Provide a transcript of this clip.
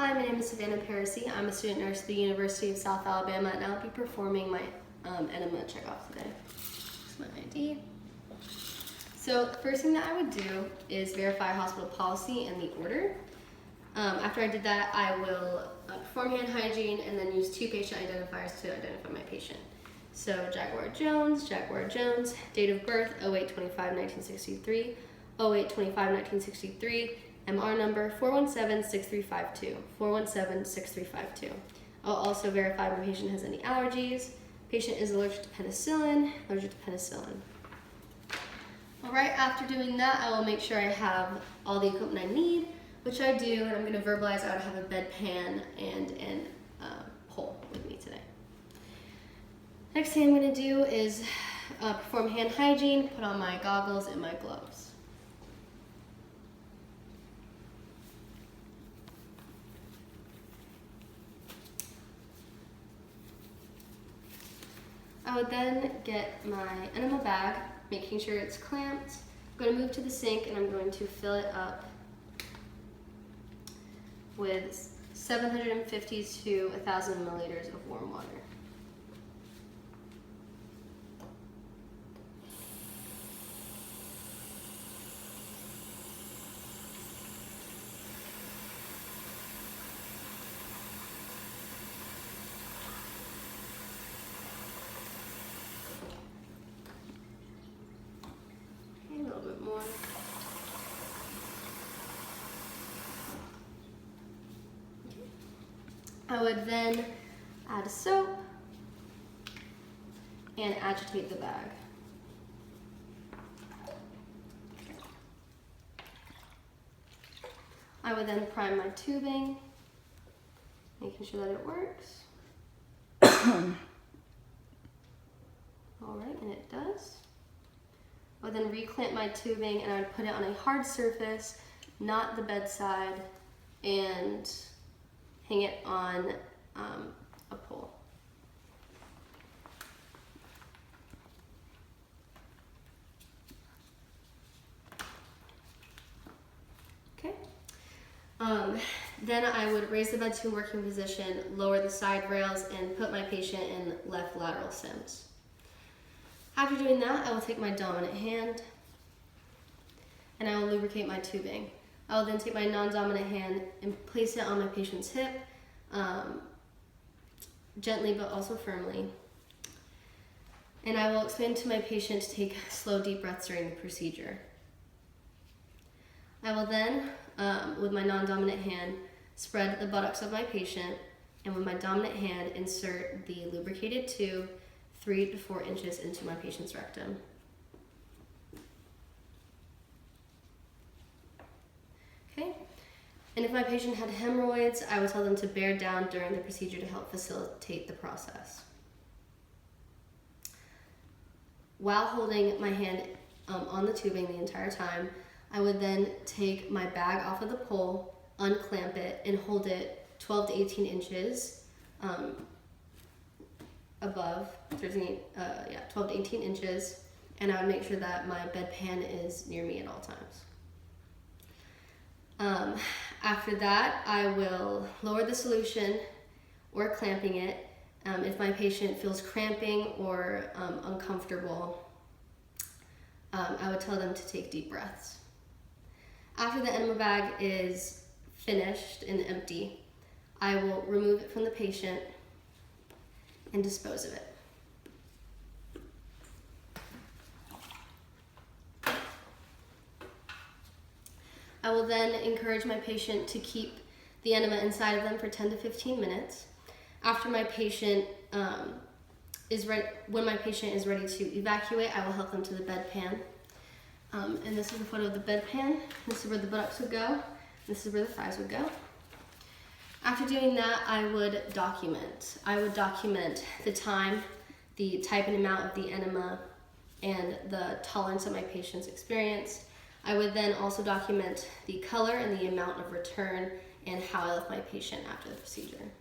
Hi, my name is Savannah Parisi. I'm a student nurse at the University of South Alabama, and I'll be performing my Enema checkoff today. Here's my ID. So the first thing that I would do is verify hospital policy and the order. After I did that, I will perform hand hygiene and then use two patient identifiers to identify my patient. So Jaguar Jones, date of birth 08/25/1963, 08/25/1963, MR number 417-6352, 417-6352. I'll also verify my patient has any allergies. Patient is allergic to penicillin, All right, after doing that, I will make sure I have all the equipment I need, which I do, and I'm gonna verbalize I would have a bedpan and an pole with me today. Next thing I'm gonna do is perform hand hygiene, put on my goggles and my gloves. I would then get my enema bag, making sure it's clamped. I'm going to move to the sink and I'm going to fill it up with 750 to 1,000 milliliters of warm water. A little bit more. I would then add soap and agitate the bag. I would then prime my tubing, making sure that it works. All right, and it does. I would then reclamp my tubing and I would put it on a hard surface, not the bedside, and hang it on a pole. Okay. Then I would raise the bed to a working position, lower the side rails, and put my patient in left lateral sims. After doing that, I will take my dominant hand and I will lubricate my tubing. I will then take my non-dominant hand and place it on my patient's hip, gently but also firmly. And I will explain to my patient to take slow, deep breaths during the procedure. I will then, with my non-dominant hand, spread the buttocks of my patient, and with my dominant hand, insert the lubricated tube 3 to 4 inches into my patient's rectum. Okay, and if my patient had hemorrhoids, I would tell them to bear down during the procedure to help facilitate the process. While holding my hand on the tubing the entire time, I would then take my bag off of the pole, unclamp it, and hold it 12 to 18 inches above, 12 to 18 inches, and I would make sure that my bedpan is near me at all times. After that, I will lower the solution or clamping it. If my patient feels cramping or uncomfortable, I would tell them to take deep breaths. After the enema bag is finished and empty, I will remove it from the patient and dispose of it. I will then encourage my patient to keep the enema inside of them for 10 to 15 minutes. After my patient when my patient is ready to evacuate, I will help them to the bedpan. And this is a photo of the bedpan. This is where the buttocks would go. This is where the thighs would go. After doing that, I would document. The time, the type and amount of the enema, and the tolerance that my patients experienced. I would then also document the color and the amount of return and how I left my patient after the procedure.